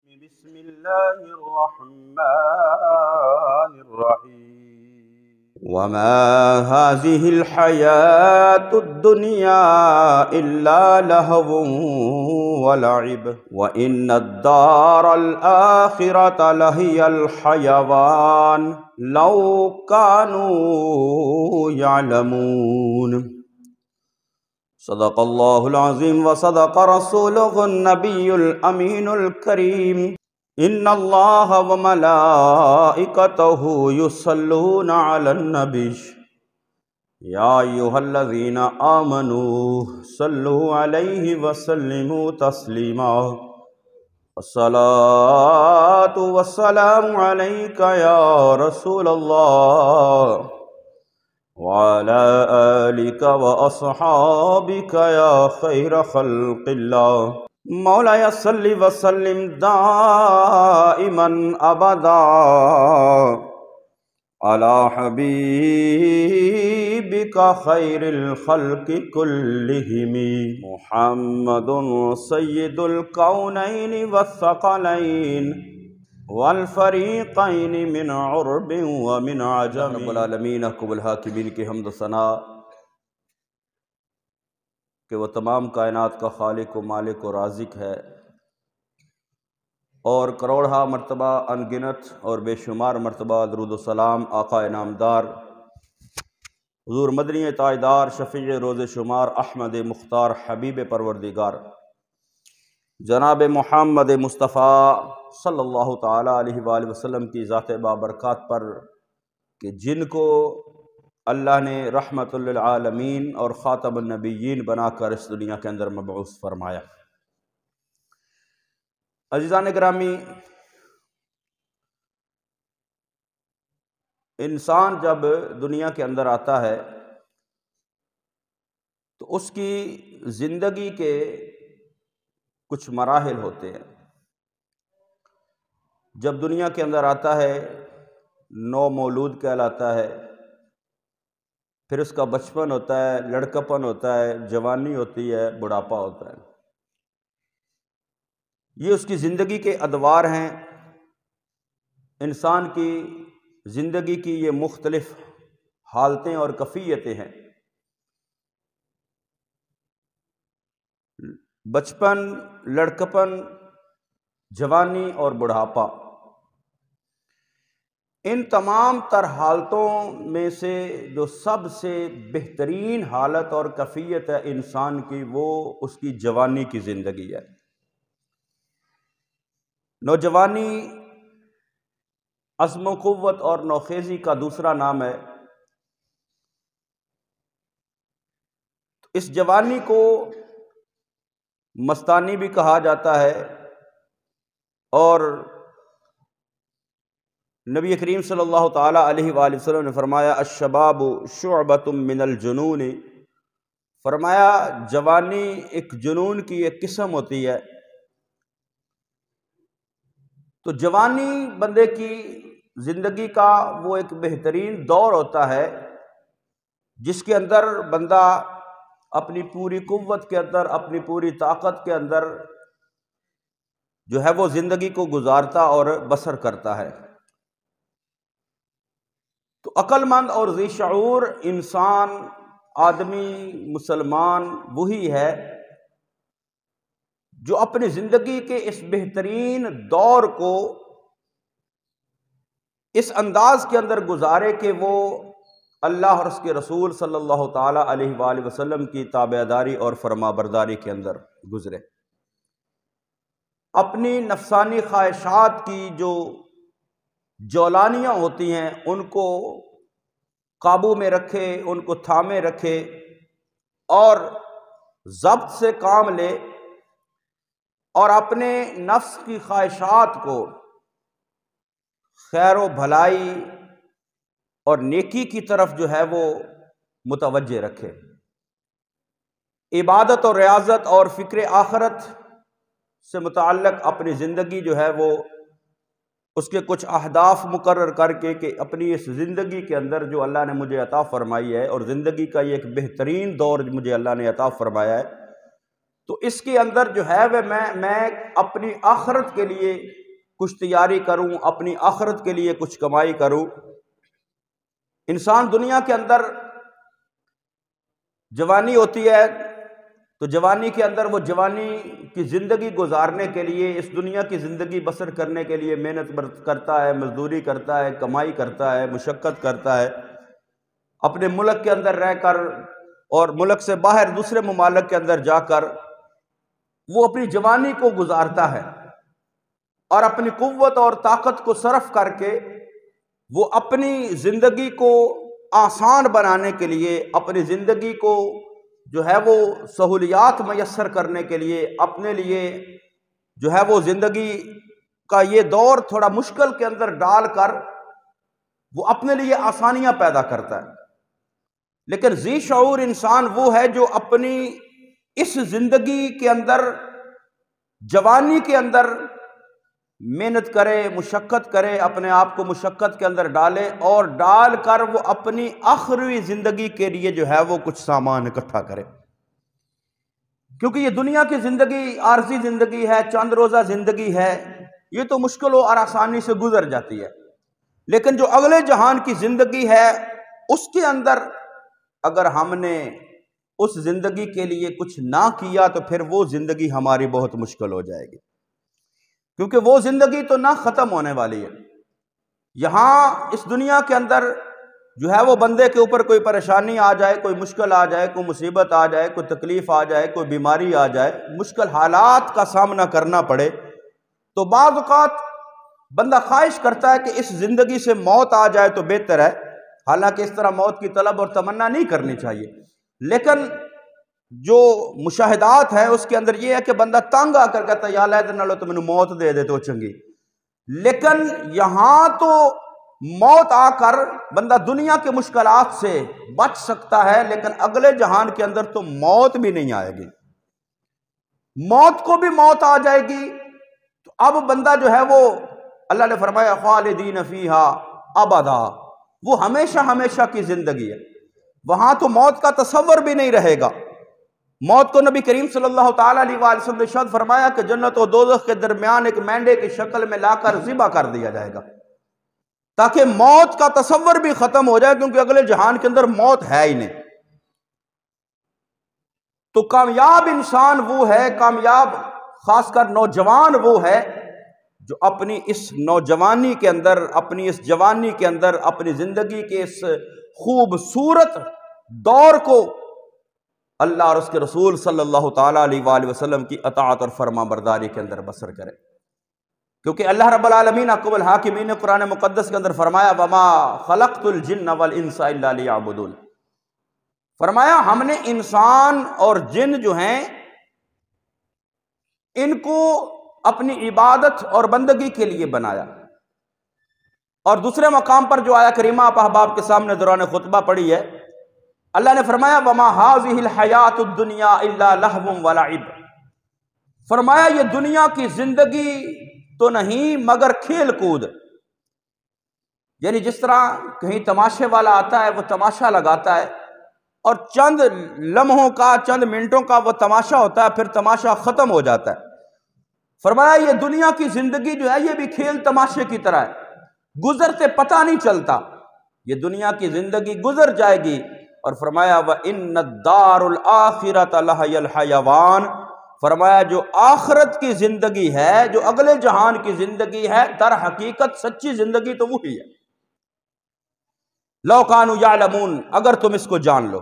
بسم الله الرحمن الرحيم وما هذه الحياة الدنيا إلا لهو ولعب وإن الدار الآخرة لهي الحيوان لو كانوا يعلمون صدق اللہ العظیم وصدق رسولہ النبی الامین الکریم ان اللہ وملائکتہ یصلون علی النبی یا ایھا الذین آمنوا صلوا علیہ وسلموا تسلیما الصلاۃ والسلام علیک یا رسول اللہ وعلى آلك وأصحابك يا خير خلق الله مولاي صل وسلم دائما أبدا على حبيبك خير الخلق كلهم محمد سيد الكونين والثقلين والفریقین من عرب ومن عجم رب العالمین احکم الحاکمین کی حمد و ثنا کہ وہ تمام کائنات کا خالق و مالک و رازق ہے، اور کروڑہا مرتبہ انگنت اور بے شمار مرتبہ درود و سلام آقا انعامدار حضور مدنی تاجدار شفیع روز شمار احمد مختار حبیب پروردگار جناب محمد مصطفیٰ صلی اللہ تعالیٰ علیہ وآلہ وسلم کی ذات بابرکات پر کہ جن کو اللہ نے رحمت للعالمین اور خاتم النبیین بنا کر اس دنیا کے اندر مبعوث فرمایا۔ عزیزان گرامی، انسان جب دنیا کے اندر آتا ہے تو اس کی زندگی کے کچھ مراحل ہوتے ہیں۔ جب دنیا کے اندر آتا ہے نو مولود کہلاتا ہے، پھر اس کا بچپن ہوتا ہے، لڑکپن ہوتا ہے، جوانی ہوتی ہے، بڑھاپا ہوتا ہے۔ یہ اس کی زندگی کے ادوار ہیں۔ انسان کی زندگی کی یہ مختلف حالتیں اور کیفیتیں ہیں۔ بچپن، لڑکپن، جوانی اور بڑھاپا، ان تمام تر حالتوں میں سے جو سب سے بہترین حالت اور کیفیت ہے انسان کی، وہ اس کی جوانی کی زندگی ہے۔ نوجوانی عزم و قوت اور نوخیزی کا دوسرا نام ہے۔ اس جوانی کو مستانی بھی کہا جاتا ہے، اور نبی کریم صلی اللہ تعالیٰ علیہ وآلہ وسلم نے فرمایا الشباب شعبۃ من الجنون، فرمایا جوانی ایک جنون کی ایک قسم ہوتی ہے۔ تو جوانی بندے کی زندگی کا وہ ایک بہترین دور ہوتا ہے جس کے اندر بندہ اپنی پوری قوت کے اندر، اپنی پوری طاقت کے اندر جو ہے وہ زندگی کو گزارتا اور بسر کرتا ہے۔ تو عقل مند اور ذی شعور انسان، آدمی، مسلمان وہی ہے جو اپنی زندگی کے اس بہترین دور کو اس انداز کے اندر گزارے کہ وہ اللہ اور اس کے رسول صلی اللہ تعالیٰ علیہ وآلہ وسلم کی تابعداری اور فرما برداری کے اندر گزرے، اپنی نفسانی خواہشات کی جو جولانیاں ہوتی ہیں ان کو قابو میں رکھے، ان کو تھامے رکھے اور ضبط سے کام لے، اور اپنے نفس کی خواہشات کو خیر و بھلائی اور نیکی کی طرف جو ہے وہ متوجہ رکھے۔ عبادت اور ریاضت اور فکر آخرت سے متعلق اپنی زندگی جو ہے وہ اس کے کچھ اہداف مقرر کر کے کہ اپنی اس زندگی کے اندر جو اللہ نے مجھے عطا فرمائی ہے، اور زندگی کا یہ ایک بہترین دور مجھے اللہ نے عطا فرمایا ہے، تو اس کے اندر جو ہے وہ میں اپنی آخرت کے لیے کچھ تیاری کروں، اپنی آخرت کے لیے کچھ کمائی کروں۔ انسان دنیا کے اندر جوانی ہوتی ہے تو جوانی کے اندر وہ جوانی کی زندگی گزارنے کے لیے، اس دنیا کی زندگی بسر کرنے کے لیے محنت کرتا ہے، مزدوری کرتا ہے، کمائی کرتا ہے، مشقت کرتا ہے، اپنے ملک کے اندر رہ کر اور ملک سے باہر دوسرے ممالک کے اندر جا کر وہ اپنی جوانی کو گزارتا ہے، اور اپنی قوت اور طاقت کو صرف کر کے وہ اپنی زندگی کو آسان بنانے کے لیے، اپنی زندگی کو جو ہے وہ سہولیات میسر کرنے کے لیے، اپنے لیے جو ہے وہ زندگی کا یہ دور تھوڑا مشکل کے اندر ڈال کر وہ اپنے لیے آسانیاں پیدا کرتا ہے۔ لیکن ذی شعور انسان وہ ہے جو اپنی اس زندگی کے اندر، جوانی کے اندر محنت کرے، مشقت کرے، اپنے آپ کو مشقت کے اندر ڈالے، اور ڈال کر وہ اپنی آخری زندگی کے لیے جو ہے وہ کچھ سامان اکٹھا کرے۔ کیونکہ یہ دنیا کی زندگی عارضی زندگی ہے، چند روزہ زندگی ہے، یہ تو مشکل اور آسانی سے گزر جاتی ہے۔ لیکن جو اگلے جہان کی زندگی ہے، اس کے اندر اگر ہم نے اس زندگی کے لیے کچھ نہ کیا تو پھر وہ زندگی ہماری بہت مشکل ہو جائے گی، کیونکہ وہ زندگی تو نہ ختم ہونے والی ہے۔ یہاں اس دنیا کے اندر جو ہے وہ بندے کے اوپر کوئی پریشانی آ جائے، کوئی مشکل آ جائے، کوئی مصیبت آ جائے، کوئی تکلیف آ جائے، کوئی بیماری آ جائے، مشکل حالات کا سامنا کرنا پڑے، تو بعض اوقات بندہ خواہش کرتا ہے کہ اس زندگی سے موت آ جائے تو بہتر ہے۔ حالانکہ اس طرح موت کی طلب اور تمنا نہیں کرنی چاہیے، لیکن جو مشاہدات ہے اس کے اندر یہ ہے کہ بندہ تنگ آ کر کہتا ہے یا اللہ نالو تو مینوں موت دے دے تو چنگی۔ لیکن یہاں تو موت آ کر بندہ دنیا کے مشکلات سے بچ سکتا ہے، لیکن اگلے جہان کے اندر تو موت بھی نہیں آئے گی، موت کو بھی موت آ جائے گی۔ تو اب بندہ جو ہے وہ، اللہ نے فرمایا خالدین فیہا ابدا، وہ ہمیشہ ہمیشہ کی زندگی ہے، وہاں تو موت کا تصور بھی نہیں رہے گا۔ موت کو نبی کریم صلی اللہ تعالیٰ علیہ وآلہ وسلم نے ارشاد فرمایا کہ جنت و دوزخ کے درمیان ایک مینڈے کی شکل میں لا کر ذبح کر دیا جائے گا، تاکہ موت کا تصور بھی ختم ہو جائے، کیونکہ اگلے جہان کے اندر موت ہے ہی نہیں۔ تو کامیاب انسان وہ ہے، کامیاب خاص کر نوجوان وہ ہے جو اپنی اس نوجوانی کے اندر، اپنی اس جوانی کے اندر، اپنی زندگی کے اس خوبصورت دور کو اللہ اور اس کے رسول صلی اللہ تعالیٰ علیہ وآلہ وسلم کی اطاعت اور فرما برداری کے اندر بسر کرے۔ کیونکہ اللہ رب العالمین حکم الحاکمین نے قرآن مقدس کے اندر فرمایا وَمَا خَلَقْتُ الْجِنَّ وَالْإِنسَ إِلَّا لِيَعْبُدُونَ، فرمایا ہم نے انسان اور جن جو ہیں ان کو اپنی عبادت اور بندگی کے لیے بنایا۔ اور دوسرے مقام پر جو آیا کریمہ آپ احباب کے سامنے دوران خطبہ پڑھی ہے، اللہ نے فرمایا وَمَا هَٰذِهِ الْحَيَاةُ الدُّنْيَا إِلَّا لَهْوٌ وَلَعِبٌ، فرمایا یہ دنیا کی زندگی تو نہیں مگر کھیل کود۔ یعنی جس طرح کہیں تماشے والا آتا ہے وہ تماشا لگاتا ہے، اور چند لمحوں کا، چند منٹوں کا وہ تماشا ہوتا ہے، پھر تماشا ختم ہو جاتا ہے۔ فرمایا یہ دنیا کی زندگی جو ہے یہ بھی کھیل تماشے کی طرح ہے، گزرتے پتہ نہیں چلتا، یہ دنیا کی زندگی گزر جائے گی۔ اور فرمایا وَإِنَّ الدَّارُ الْآخِرَةَ لَهِيَ الْحَيَوَانُ، فرمایا جو آخرت کی زندگی ہے، جو اگلے جہان کی زندگی ہے، در حقیقت سچی زندگی تو وہی ہے۔ لَوْ كَانُوا يَعْلَمُونَ، اگر تم اس کو جان لو۔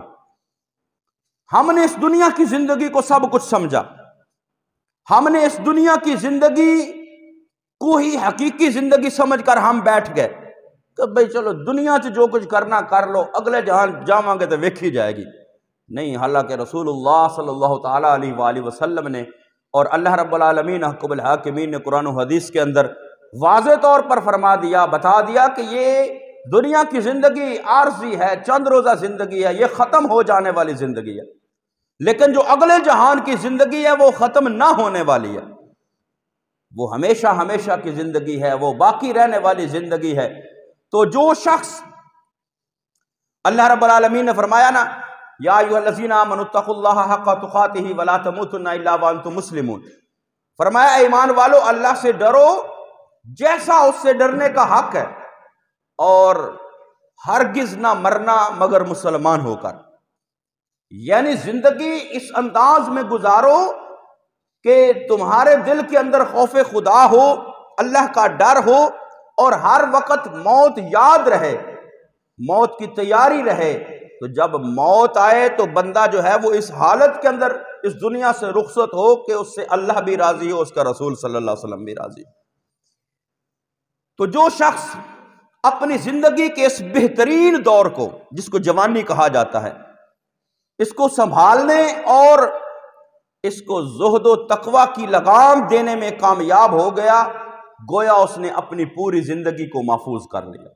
ہم نے اس دنیا کی زندگی کو سب کچھ سمجھا، ہم نے اس دنیا کی زندگی کو ہی حقیقی زندگی سمجھ کر ہم بیٹھ گئے کہ بھئی چلو دنیا سے جو کچھ کرنا کر لو، اگلے جہان جاواں گے تو ویکھی جائے گی۔ نہیں، حالانکہ رسول اللہ صلی اللہ تعالیٰ علیہ وآلہ وسلم نے اور اللہ رب العالمین حکم الحاکمین نے قرآن و حدیث کے اندر واضح طور پر فرما دیا، بتا دیا کہ یہ دنیا کی زندگی عارضی ہے، چند روزہ زندگی ہے، یہ ختم ہو جانے والی زندگی ہے، لیکن جو اگلے جہان کی زندگی ہے وہ ختم نہ ہونے والی ہے، وہ ہمیشہ ہمیشہ کی زندگی ہے، وہ باقی رہنے والی زندگی ہے۔ تو جو شخص، اللہ رب العالمین نے فرمایا نا یا ایھا الذین آمنوا اتقوا اللہ حق تقاتہ ولا تموتن الا وانتم مسلمون، فرمایا اے ایمان والو اللہ سے ڈرو جیسا اس سے ڈرنے کا حق ہے، اور ہرگز نہ مرنا مگر مسلمان ہو کر۔ یعنی زندگی اس انداز میں گزارو کہ تمہارے دل کے اندر خوف خدا ہو، اللہ کا ڈر ہو، اور ہر وقت موت یاد رہے، موت کی تیاری رہے۔ تو جب موت آئے تو بندہ جو ہے وہ اس حالت کے اندر اس دنیا سے رخصت ہو کہ اس سے اللہ بھی راضی ہو، اس کا رسول صلی اللہ علیہ وسلم بھی راضی ہو۔ تو جو شخص اپنی زندگی کے اس بہترین دور کو، جس کو جوانی کہا جاتا ہے، اس کو سنبھالنے اور اس کو زہد و تقوی کی لگام دینے میں کامیاب ہو گیا، گویا اس نے اپنی پوری زندگی کو محفوظ کر لیا۔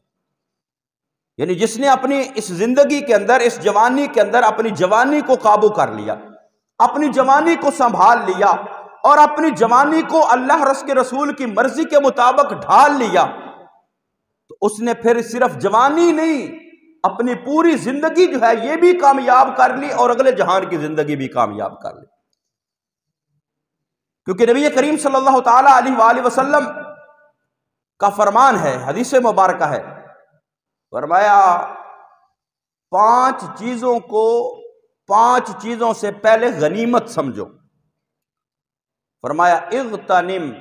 یعنی جس نے اپنی اس زندگی کے اندر، اس جوانی کے اندر اپنی جوانی کو قابو کر لیا، اپنی جوانی کو سنبھال لیا، اور اپنی جوانی کو اللہ رس کے رسول کی مرضی کے مطابق ڈھال لیا، تو اس نے پھر صرف جوانی نہیں، اپنی پوری زندگی جو ہے یہ بھی کامیاب کر لی، اور اگلے جہان کی زندگی بھی کامیاب کر لی۔ کیونکہ نبی کریم صلی اللہ تعالیٰ علیہ وآلہ وسلم کا فرمان ہے، حدیث مبارکہ ہے، فرمایا 5 چیزوں کو 5 چیزوں سے پہلے غنیمت سمجھو۔ فرمایا اغتنم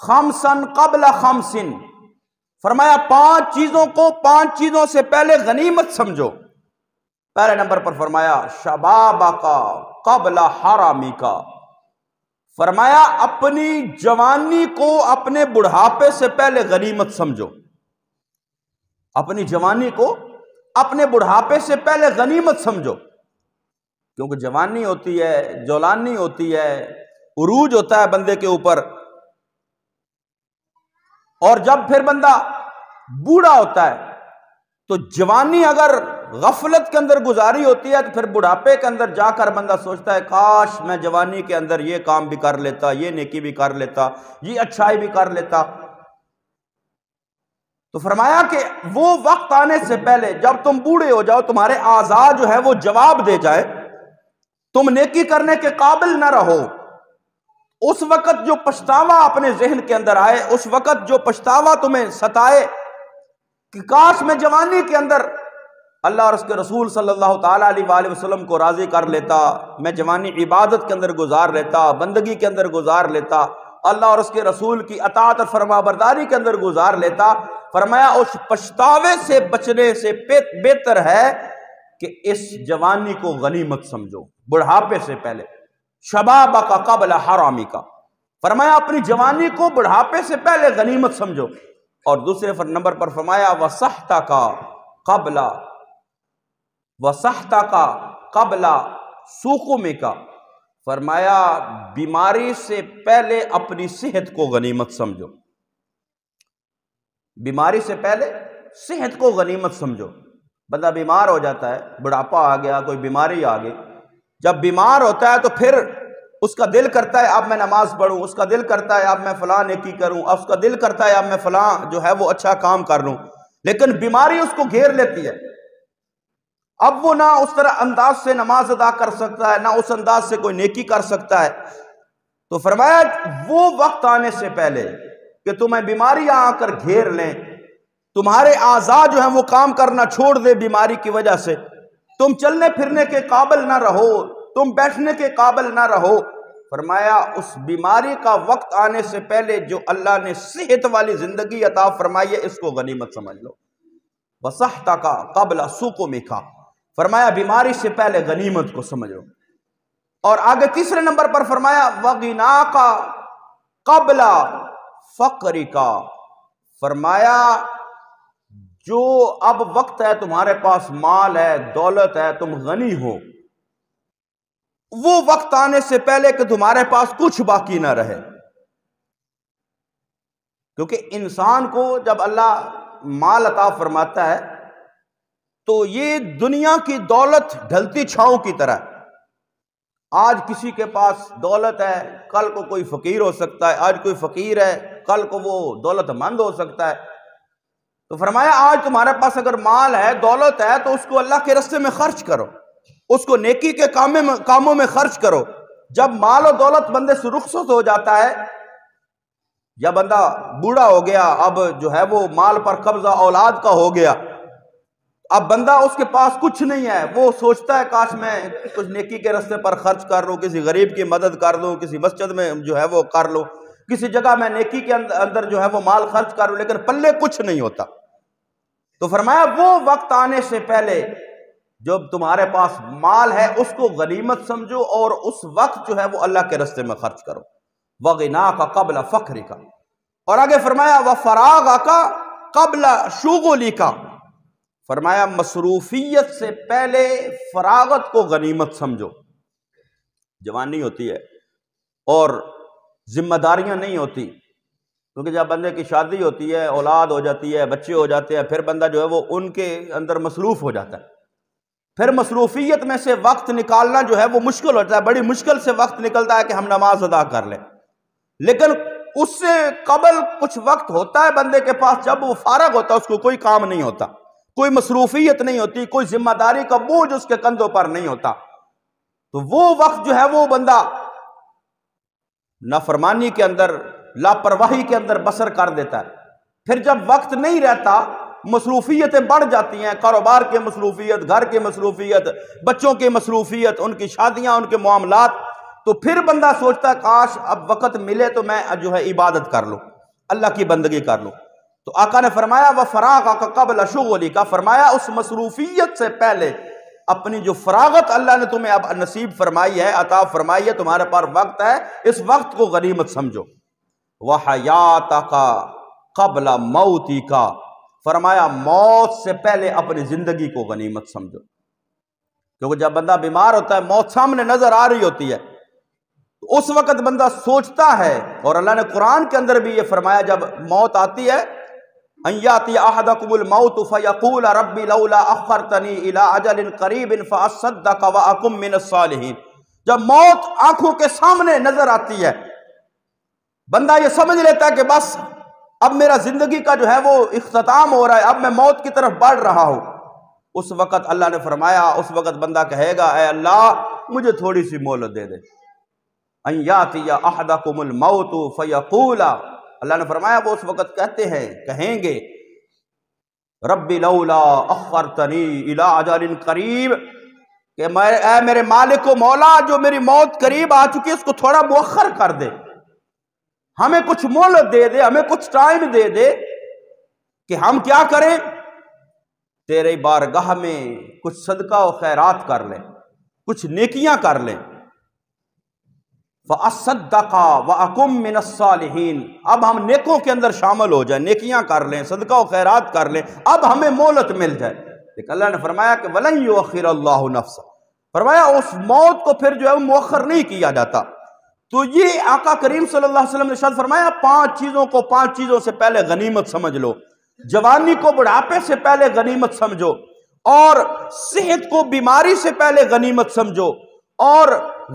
خمسا قبل خمس، فرمایا 5 چیزوں کو 5 چیزوں سے پہلے غنیمت سمجھو۔ پہلے نمبر پر فرمایا شبابک قبل حرامک، فرمایا اپنی جوانی کو اپنے بڑھاپے سے پہلے غنیمت سمجھو، اپنی جوانی کو اپنے بڑھاپے سے پہلے غنیمت سمجھو۔ کیونکہ جوانی ہوتی ہے، جولانی ہوتی ہے، عروج ہوتا ہے بندے کے اوپر، اور جب پھر بندہ بوڑھا ہوتا ہے تو جوانی اگر غفلت کے اندر گزاری ہوتی ہے تو پھر بڑھاپے کے اندر جا کر بندہ سوچتا ہے کاش میں جوانی کے اندر یہ کام بھی کر لیتا، یہ نیکی بھی کر لیتا، یہ اچھائی بھی کر لیتا۔ تو فرمایا کہ وہ وقت آنے سے پہلے جب تم بوڑھے ہو جاؤ، تمہارے اعضاء جو ہے وہ جواب دے جائے، تم نیکی کرنے کے قابل نہ رہو، اس وقت جو پچھتاوا اپنے ذہن کے اندر آئے، اس وقت جو پچھتاوا تمہیں ستائے کہ کاش میں جوانی کے اندر اللہ اور اس کے رسول صلی اللہ تعالیٰ علیہ وآلہ وسلم کو راضی کر لیتا، میں جوانی عبادت کے اندر گزار لیتا، بندگی کے اندر گزار لیتا، اللہ اور اس کے رسول کی اطاعت اور فرما برداری کے اندر گزار لیتا۔ فرمایا اس پچھتاوے سے بچنے سے بہتر ہے کہ اس جوانی کو غنیمت سمجھو، بڑھاپے سے پہلے۔ شبابک قبل حرامک، فرمایا اپنی جوانی کو بڑھاپے سے پہلے غنیمت سمجھو۔ اور دوسرے نمبر پر فرمایا وصحتک قبل سقمک، فرمایا بیماری سے پہلے اپنی صحت کو غنیمت سمجھو، بیماری سے پہلے صحت کو غنیمت سمجھو۔ بندہ بیمار ہو جاتا ہے، بڑھاپا آ گیا، کوئی بیماری آ گئی، جب بیمار ہوتا ہے تو پھر اس کا دل کرتا ہے اب میں نماز پڑھوں، اس کا دل کرتا ہے اب میں فلاں نیکی کروں، اس کا دل کرتا ہے اب میں فلاں جو ہے وہ اچھا کام کر لوں، لیکن بیماری اس کو گھیر لیتی ہے، اب وہ نہ اس طرح انداز سے نماز ادا کر سکتا ہے، نہ اس انداز سے کوئی نیکی کر سکتا ہے۔ تو فرمایا وہ وقت آنے سے پہلے کہ تمہیں بیماریاں آ کر گھیر لیں، تمہارے اعضاء جو ہیں وہ کام کرنا چھوڑ دے بیماری کی وجہ سے، تم چلنے پھرنے کے قابل نہ رہو، تم بیٹھنے کے قابل نہ رہو، فرمایا اس بیماری کا وقت آنے سے پہلے جو اللہ نے صحت والی زندگی عطا فرمائی ہے اس کو غنیمت سمجھ لو۔ وصحتک قبل سقمک، فرمایا بیماری سے پہلے غنیمت کو سمجھو۔ اور آگے تیسرے نمبر پر فرمایا وغناک قبل فقرک، فرمایا جو اب وقت ہے تمہارے پاس مال ہے، دولت ہے، تم غنی ہو، وہ وقت آنے سے پہلے کہ تمہارے پاس کچھ باقی نہ رہے۔ کیونکہ انسان کو جب اللہ مال عطا فرماتا ہے تو یہ دنیا کی دولت ڈھلتی چھاؤں کی طرح، آج کسی کے پاس دولت ہے، کل کو کوئی فقیر ہو سکتا ہے، آج کوئی فقیر ہے، کل کو وہ دولت مند ہو سکتا ہے۔ تو فرمایا آج تمہارے پاس اگر مال ہے، دولت ہے، تو اس کو اللہ کے راستے میں خرچ کرو، اس کو نیکی کے کاموں میں خرچ کرو۔ جب مال و دولت بندے سے رخصت ہو جاتا ہے، یا بندہ بوڑھا ہو گیا، اب جو ہے وہ مال پر قبضہ اولاد کا ہو گیا، اب بندہ اس کے پاس کچھ نہیں ہے، وہ سوچتا ہے کاش میں کچھ نیکی کے راستے پر خرچ کر لوں، کسی غریب کی مدد کر دوں، کسی مسجد میں جو ہے وہ کر لوں، کسی جگہ میں نیکی کے اندر جو ہے وہ مال خرچ کر لوں، لیکن پلے کچھ نہیں ہوتا۔ تو فرمایا وہ وقت آنے سے پہلے جب تمہارے پاس مال ہے اس کو غنیمت سمجھو، اور اس وقت جو ہے وہ اللہ کے راستے میں خرچ کرو۔ وَغِنَاكَ قَبْلَ فَقْرِكَ، اور آگے فرمایا وَفَرَاغَكَ قَبْلَ شُغُلِكَ، فرمایا مصروفیت سے پہلے فراغت کو غنیمت سمجھو۔ جوانی ہوتی ہے اور ذمہ داریاں نہیں ہوتی، کیونکہ جب بندے کی شادی ہوتی ہے، اولاد ہو جاتی ہے، بچے ہو جاتے ہیں، پھر بندہ جو ہے وہ ان کے اندر مصروف ہو جاتا ہے، پھر مصروفیت میں سے وقت نکالنا جو ہے وہ مشکل ہوتا ہے، بڑی مشکل سے وقت نکلتا ہے کہ ہم نماز ادا کر لیں۔ لیکن اس سے قبل کچھ وقت ہوتا ہے بندے کے پاس، جب وہ فارغ ہوتا ہے، اس کو کوئی کام نہیں ہوتا، کوئی مصروفیت نہیں ہوتی، کوئی ذمہ داری کا بوجھ اس کے کندھوں پر نہیں ہوتا، تو وہ وقت جو ہے وہ بندہ نافرمانی کے اندر، لاپرواہی کے اندر بسر کر دیتا ہے۔ پھر جب وقت نہیں رہتا، مصروفیتیں بڑھ جاتی ہیں، کاروبار کی مصروفیت، گھر کی مصروفیت، بچوں کی مصروفیت، ان کی شادیاں، ان کے معاملات، تو پھر بندہ سوچتا ہے کاش اب وقت ملے تو میں جو ہے عبادت کر لوں، اللہ کی بندگی کر لوں۔ تو آقا نے فرمایا وَفَرَاغَكَ قَبْلَ شُغُلِكَ، فرمایا اس مصروفیت سے پہلے اپنی جو فراغت اللہ نے تمہیں اب نصیب فرمائی ہے، عطا فرمائی ہے، تمہارے پاس وقت ہے، اس وقت کو غنیمت سمجھو۔ وَحَيَاتَكَ قَبْلَ مَوْتِكَ، فرمایا موت سے پہلے اپنی زندگی کو غنیمت سمجھو، کیونکہ جب بندہ بیمار ہوتا ہے، موت سامنے نظر آ رہی ہوتی ہے، اس وقت بندہ سوچتا ہے، اور اللہ نے قرآن کے اندر بھی یہ فرمایا جب موت آتی ہے، ان یاتی احدکم الموت فیقول ربی لولا اخرتنی الی اجل قریب فاصدق واکن من الصالحین، جب موت آنکھوں کے سامنے نظر آتی ہے، بندہ یہ سمجھ لیتا ہے کہ بس اب میرا زندگی کا جو ہے وہ اختتام ہو رہا ہے، اب میں موت کی طرف بڑھ رہا ہوں، اس وقت اللہ نے فرمایا، اس وقت بندہ کہے گا اے اللہ مجھے تھوڑی سی مہلت دے دے۔ ان یاتی احدکم الموت فیقول، اللہ نے فرمایا وہ اس وقت کہیں گے ربی لولا اخرتنی الی اجل قریب، کہ اے میرے مالک و مولا جو میری موت قریب آ چکی ہے اس کو تھوڑا مؤخر کر دے، ہمیں کچھ مہلت دے دے، ہمیں کچھ ٹائم دے دے کہ ہم کیا کریں، تیرے بارگاہ میں کچھ صدقہ و خیرات کر لیں، کچھ نیکیاں کر لیں۔ فَأَصَّدَّقَ وَأَكُن مِّنَ الصَّالِحِينَ، اب ہم نیکوں کے اندر شامل ہو جائیں، نیکیاں کر لیں، صدقہ و خیرات کر لیں، اب ہمیں مہلت مل جائے۔ لیکن اللہ نے فرمایا کہ وَلَن يُؤَخِّرَ اللَّهُ نَفْسًا، فرمایا اس موت کو پھر جو ہے مؤخر نہیں کیا جاتا۔ تو یہ آقا کریم صلی اللہ علیہ وسلم نے ارشاد فرمایا پانچ چیزوں سے پہلے غنیمت سمجھ لو، جوانی کو بڑھاپے سے پہلے غنیمت سمجھو، اور صحت کو بیماری سے پہلے غنیمت سمجھو، اور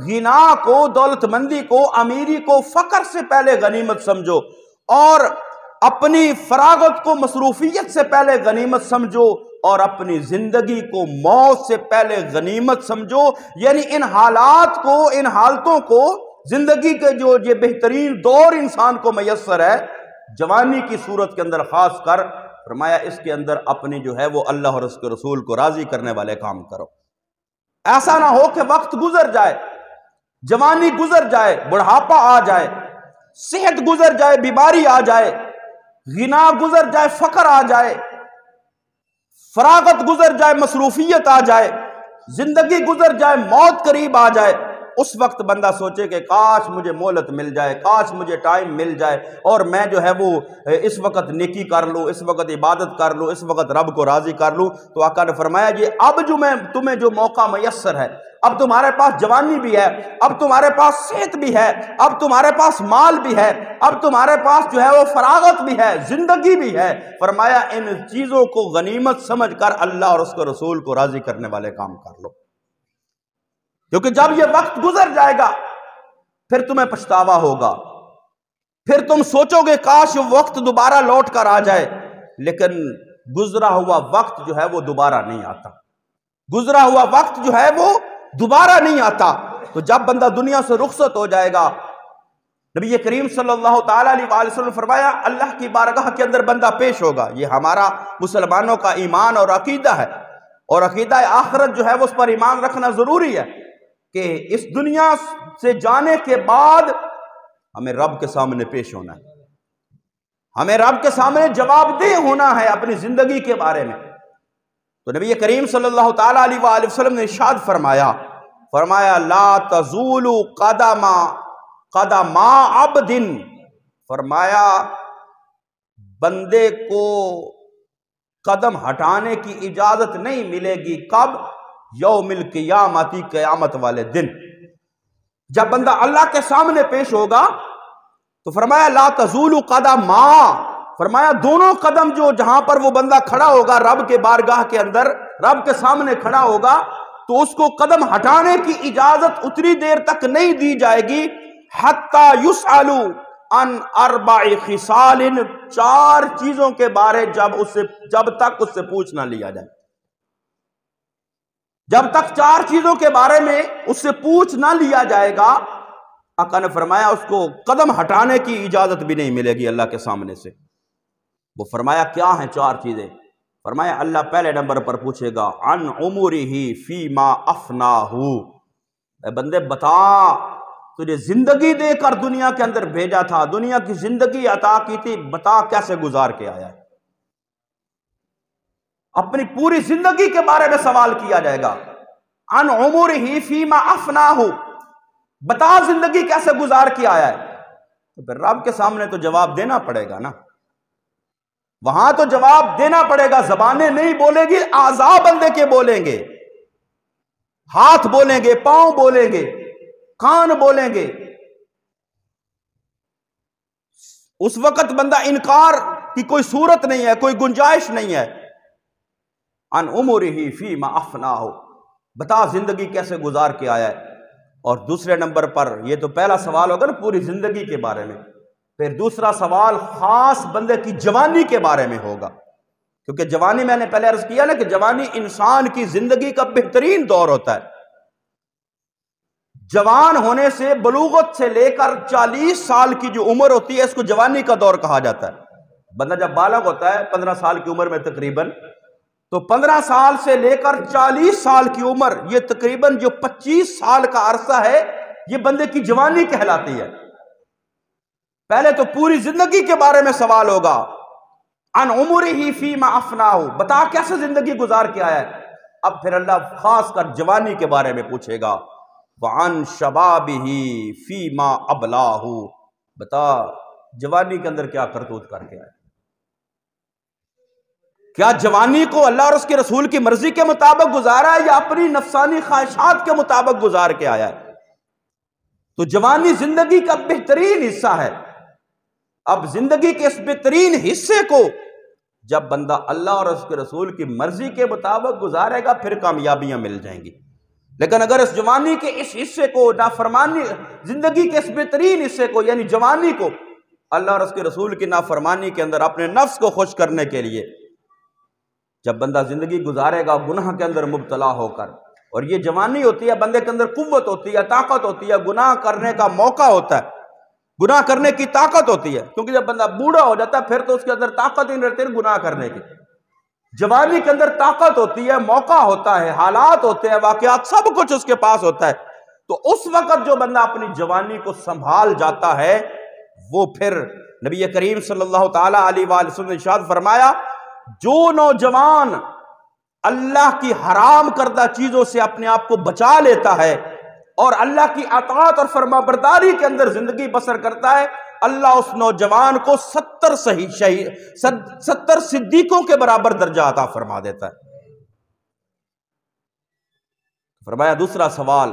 غنا کو، دولت مندی کو، امیری کو، فقر سے پہلے غنیمت سمجھو، اور اپنی فراغت کو مصروفیت سے پہلے غنیمت سمجھو، اور اپنی زندگی کو موت سے پہلے غنیمت سمجھو۔ یعنی ان حالات کو، ان حالتوں کو، زندگی کے جو یہ بہترین دور انسان کو میسر ہے جوانی کی صورت کے اندر خاص کر، فرمایا اس کے اندر اپنی جو ہے وہ اللہ اور اس کے رسول کو راضی کرنے والے کام کرو۔ ایسا نہ ہو کہ وقت گزر جائے، جوانی گزر جائے، بڑھاپا آ جائے، صحت گزر جائے، بیماری آ جائے، غنا گزر جائے، فقر آ جائے، فراغت گزر جائے، مصروفیت آ جائے، زندگی گزر جائے، موت قریب آ جائے، اس وقت بندہ سوچے کہ کاش مجھے مہلت مل جائے، کاش مجھے ٹائم مل جائے، اور میں جو ہے وہ اس وقت نیکی کر لوں، اس وقت عبادت کر لوں، اس وقت رب کو راضی کر لوں۔ تو آقا نے فرمایا یہ اب جو تمہیں جو موقع میسر ہے، اب تمہارے پاس جوانی بھی ہے، اب تمہارے پاس صحت بھی ہے، اب تمہارے پاس مال بھی ہے، اب تمہارے پاس جو ہے وہ فراغت بھی ہے، زندگی بھی ہے، فرمایا ان چیزوں کو غنیمت سمجھ کر اللہ اور اس کے رسول کو راضی کرنے والے کام کر لو، کیونکہ جب یہ وقت گزر جائے گا پھر تمہیں پچھتاوا ہوگا، پھر تم سوچو گے کاش وقت دوبارہ لوٹ کر آ جائے، لیکن گزرا ہوا وقت جو ہے وہ دوبارہ نہیں آتا۔ گزرا ہوا وقت جو ہے وہ دوبارہ نہیں آتا. تو جب بندہ دنیا سے رخصت ہو جائے گا، نبی کریم صلی اللہ تعالیٰ علیہ وآلہ وسلم فرمایا اللہ کی بارگاہ کے اندر بندہ پیش ہوگا. یہ ہمارا مسلمانوں کا ایمان اور عقیدہ ہے، اور عقیدہ آخرت جو ہے وہ اس پر ایمان رکھنا ضروری ہے کہ اس دنیا سے جانے کے بعد ہمیں رب کے سامنے پیش ہونا ہے، ہمیں رب کے سامنے جواب دہ ہونا ہے اپنی زندگی کے بارے میں. تو نبی کریم صلی اللہ تعالیٰ علیہ وآلہ وسلم نے ارشاد فرمایا لا تزول قدم عبد، فرمایا بندے کو قدم ہٹانے کی اجازت نہیں ملے گی. کب؟ یوم القیامت، قیامت والے دن. جب بندہ اللہ کے سامنے پیش ہوگا تو فرمایا لا تزول قدم، فرمایا دونوں قدم جو جہاں پر وہ بندہ کھڑا ہوگا رب کے بارگاہ کے اندر، رب کے سامنے کھڑا ہوگا، تو اس کو قدم ہٹانے کی اجازت اتنی دیر تک نہیں دی جائے گی حتی یسأل عن 4 خصال، 4 چیزوں کے بارے جب تک اس سے پوچھ نہ لیا جائے. جب تک 4 چیزوں کے بارے میں اس سے پوچھ نہ لیا جائے گا، آقا نے فرمایا اس کو قدم ہٹانے کی اجازت بھی نہیں ملے گی اللہ کے سامنے سے. وہ فرمایا کیا ہیں 4 چیزیں؟ فرمایا اللہ پہلے نمبر پر پوچھے گا عن عمرہ فیما افناہ، اے بندے بتا تجھے زندگی دے کر دنیا کے اندر بھیجا تھا، دنیا کی زندگی عطا کی تھی، بتا کیسے گزار کے آیا ہے. اپنی پوری زندگی کے بارے میں سوال کیا جائے گا. عن عمرہ فیما افناہ، بتا زندگی کیسے گزار کے آیا ہے. تو پھر رب کے سامنے تو جواب دینا پڑے گا نا، وہاں تو جواب دینا پڑے گا. زبانیں نہیں بولے گی، اعضاء بندے کے بولیں گے، ہاتھ بولیں گے، پاؤں بولیں گے، کان بولیں گے. اس وقت بندہ انکار کی کوئی صورت نہیں ہے، کوئی گنجائش نہیں ہے. عن عمرہ فیما افناہ، بتا زندگی کیسے گزار کے آیا ہے. اور دوسرے نمبر پر یہ تو پہلا سوال ہوگا نا پوری زندگی کے بارے میں. پھر دوسرا سوال خاص بندے کی جوانی کے بارے میں ہوگا، کیونکہ جوانی میں نے پہلے عرض کیا نا کہ جوانی انسان کی زندگی کا بہترین دور ہوتا ہے. جوان ہونے سے بلوغت سے لے کر 40 سال کی جو عمر ہوتی ہے اس کو جوانی کا دور کہا جاتا ہے. بندہ جب بالغ ہوتا ہے 15 سال کی عمر میں تقریباً، تو 15 سال سے لے کر 40 سال کی عمر، یہ تقریباً جو 25 سال کا عرصہ ہے یہ بندے کی جوانی کہلاتی ہے. پہلے تو پوری زندگی کے بارے میں سوال ہوگا. عن عمرہ فیما افناہ، بتا کیسے زندگی گزار کے آیا ہے. اب پھر اللہ خاص کر جوانی کے بارے میں پوچھے گا. وعن شبابہ فیما ابلاہ، بتا جوانی کے اندر کیا کرتوت کر کے آیا. کیا جوانی کو اللہ اور اس کے رسول کی مرضی کے مطابق گزارا ہے یا اپنی نفسانی خواہشات کے مطابق گزار کے آیا ہے؟ تو جوانی زندگی کا بہترین حصہ ہے. اب زندگی کے اس بہترین حصے کو جب بندہ اللہ اور اس کے رسول کی مرضی کے مطابق گزارے گا پھر کامیابیاں مل جائیں گی. لیکن اگر اس جوانی کے اس حصے کو نافرمانی، زندگی کے اس بہترین حصے کو یعنی جوانی کو اللہ اور اس کے رسول کی نافرمانی کے اندر اپنے نفس کو خوش کرنے کے لیے جب بندہ زندگی گزارے گا گناہ کے اندر مبتلا ہو کر، اور یہ جوانی ہوتی ہے بندے کے اندر قوت ہوتی ہے، طاقت ہوتی ہے، گناہ کرنے کا موقع ہوتا ہے، گناہ کرنے کی طاقت ہوتی ہے. کیونکہ جب بندہ بوڑھا ہو جاتا ہے پھر تو اس کے اندر طاقت ہی نہیں رہتی گناہ کرنے کی. جوانی کے اندر طاقت ہوتی ہے، موقع ہوتا ہے، حالات ہوتے ہیں، واقعات، سب کچھ اس کے پاس ہوتا ہے. تو اس وقت جو بندہ اپنی جوانی کو سنبھال جاتا ہے وہ پھر نبی کریم صلی اللہ تعالیٰ علیہ وآلہ وسلم نے ارشاد فرمایا جو نوجوان اللہ کی حرام کردہ چیزوں سے اپنے آپ کو بچا لیتا ہے اور اللہ کی اطاعت اور فرما برداری کے اندر زندگی بسر کرتا ہے، اللہ اس نوجوان کو 70 صدیقوں کے برابر درجہ عطا فرما دیتا ہے. فرمایا دوسرا سوال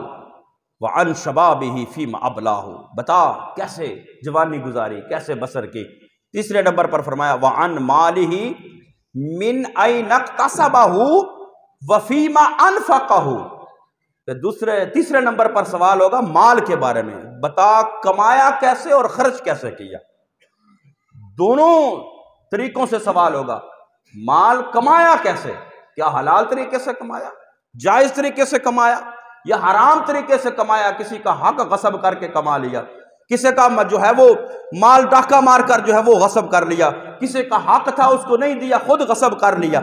وعن شبابہ فیما ابلاہ، بتا کیسے جوانی گزاری، کیسے بسر کی. تیسرے نمبر پر فرمایا وعن مالہ من این اکتسبہ وفیما انفقہ. تیسرے نمبر پر سوال ہوگا مال کے بارے میں، بتا کمایا کیسے اور خرچ کیسے کیا. دونوں طریقوں سے سوال ہوگا. مال کمایا کیسے، کیا حلال طریقے سے کمایا، جائز طریقے سے کمایا یا حرام طریقے سے کمایا، کسی کا حق غصب کر کے کما لیا، کسی کا جو ہے وہ مال ڈاکہ مار کر جو ہے وہ غصب کر لیا، کسی کا حق تھا اس کو نہیں دیا خود غصب کر لیا،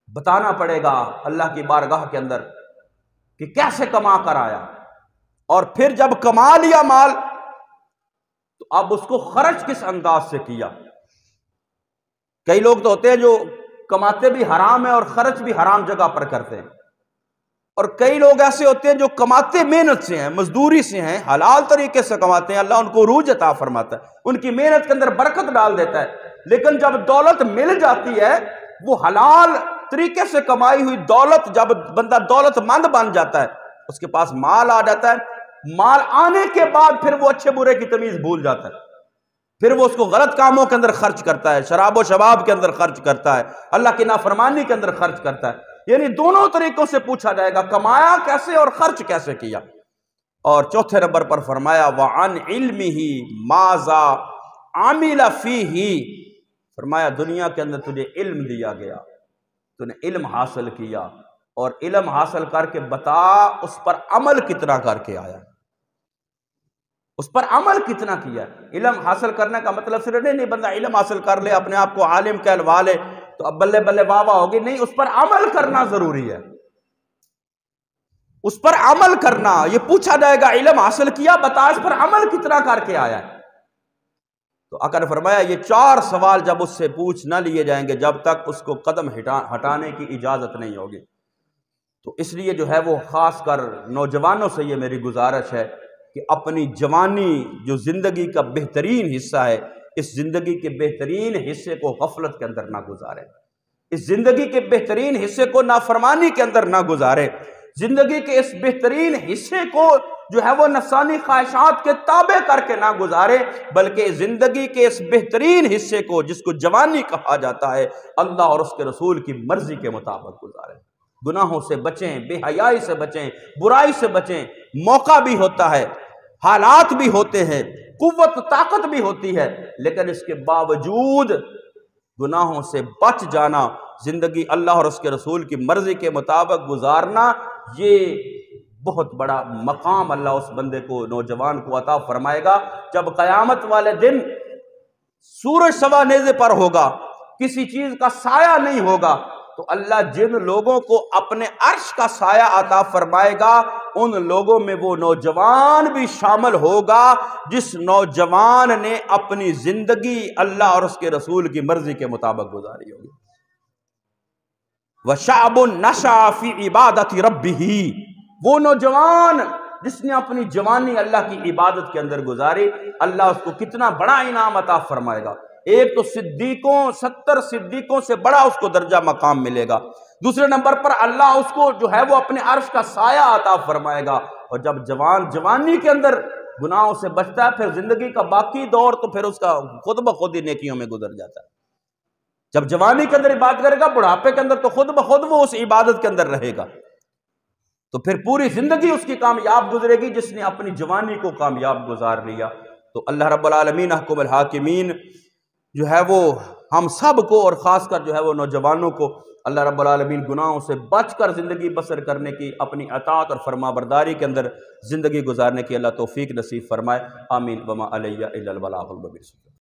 بتانا پڑے گا اللہ کی بارگاہ کے اندر کہ کیسے کما کر آیا، اور پھر جب کما لیا مال تو اب اس کو خرچ کس انداز سے کیا۔ کئی لوگ تو ہوتے ہیں جو کماتے بھی حرام ہیں اور خرچ بھی حرام جگہ پر کرتے ہیں، اور کئی لوگ ایسے ہوتے ہیں جو کماتے محنت سے ہیں، مزدوری سے ہیں، حلال طریقے سے کماتے ہیں، اللہ ان کو عروج عطا فرماتا ہے، ان کی محنت کے اندر برکت ڈال دیتا ہے، لیکن جب دولت مل جاتی ہے وہ حلال طریقے سے کمائی ہوئی دولت، جب بندہ دولت مند بن جاتا ہے، اس کے پاس مال آ جاتا ہے، مال آنے کے بعد پھر وہ اچھے برے کی تمیز بھول جاتا ہے، پھر وہ اس کو غلط کاموں کے اندر خرچ کرتا ہے، شراب و شباب کے اندر خرچ کرتا ہے، اللہ کی نافرمانی کے اندر خرچ کرتا ہے۔ یعنی دونوں طریقوں سے پوچھا جائے گا، کمایا کیسے اور خرچ کیسے کیا۔ اور چوتھے نمبر پر فرمایا وَعَنْ عِلْمِهِ مَاذَا عَمِلَ فِيهِ، فرمایا دنیا کے اندر تجھے علم دیا گیا، تو نے علم حاصل کیا، اور علم حاصل کر کے بتا اس پر عمل کتنا کر کے آیا، اس پر عمل کتنا کیا۔ علم حاصل کرنے کا مطلب صرف نہیں بندہ علم حاصل کر لے اپنے آپ کو عالم کہلوا لے تو اب بلے بلے واہ واہ ہوگی، نہیں، اس پر عمل کرنا ضروری ہے، اس پر عمل کرنا۔ یہ پوچھا جائے گا علم حاصل کیا، بتا اس پر عمل کتنا کر کے آیا ہے۔ تو آقا نے فرمایا یہ 4 سوال جب اس سے پوچھ نہ لیے جائیں گے جب تک اس کو قدم ہٹانے کی اجازت نہیں ہوگی۔ تو اس لیے جو ہے وہ خاص کر نوجوانوں سے یہ میری گزارش ہے کہ اپنی جوانی جو زندگی کا بہترین حصہ ہے، اس زندگی کے بہترین حصے کو غفلت کے اندر نہ گزارے، اس زندگی کے بہترین حصے کو نافرمانی کے اندر نہ گزارے، زندگی کے اس بہترین حصے کو جو ہے وہ نفسانی خواہشات کے تابع کر کے نہ گزارے، بلکہ زندگی کے اس بہترین حصے کو جس کو جوانی کہا جاتا ہے اللہ اور اس کے رسول کی مرضی کے مطابق گزارے۔ گناہوں سے بچیں، بے حیائی سے بچیں، برائی سے بچیں۔ موقع بھی ہوتا ہے، حالات بھی ہوتے ہیں، قوت طاقت بھی ہوتی ہے، لیکن اس کے باوجود گناہوں سے بچ جانا، زندگی اللہ اور اس کے رسول کی مرضی کے مطابق گزارنا، یہ بہت بڑا مقام اللہ اس بندے کو، نوجوان کو عطا فرمائے گا۔ جب قیامت والے دن سورج سوا نیزے پر ہوگا، کسی چیز کا سایہ نہیں ہوگا، تو اللہ جن لوگوں کو اپنے عرش کا سایہ عطا فرمائے گا ان لوگوں میں وہ نوجوان بھی شامل ہوگا جس نوجوان نے اپنی زندگی اللہ اور اس کے رسول کی مرضی کے مطابق گزاری ہوگی۔ وَشَعْبٌ نَشَأَ فِي عِبَادَةِ رَبِّهِ، وہ نوجوان جس نے اپنی جوانی اللہ کی عبادت کے اندر گزاری، اللہ اس کو کتنا بڑا انعام عطا فرمائے گا۔ ایک تو صدیقوں 70 صدیقوں سے بڑا اس کو درجہ مقام ملے گا، دوسرے نمبر پر اللہ اس کو جو ہے وہ اپنے عرش کا سایہ عطا فرمائے گا۔ اور جب جوانی کے اندر گناہوں سے بچتا ہے پھر زندگی کا باقی دور تو پھر اس کا خود بخود ہی نیکیوں میں گزر جاتا ہے۔ جب جوانی کے اندر عبادت کرے گا، بڑھاپے کے اندر تو خود بخود وہ اس عبادت کے اندر رہے گا، تو پھر پوری زندگی اس کی کامیاب گزرے گی جس نے اپنی جوانی کو کامیاب گزار لیا۔ تو اللہ رب العالمین احکم الحاکمین جو ہے وہ ہم سب کو اور خاص کر جو ہے وہ نوجوانوں کو اللہ رب العالمین گناہوں سے بچ کر زندگی بسر کرنے کی، اپنی اطاعت اور فرما برداری کے اندر زندگی گزارنے کی اللہ توفیق نصیب فرمائے۔ آمین۔ وما علیہ الا البلاغ المبین۔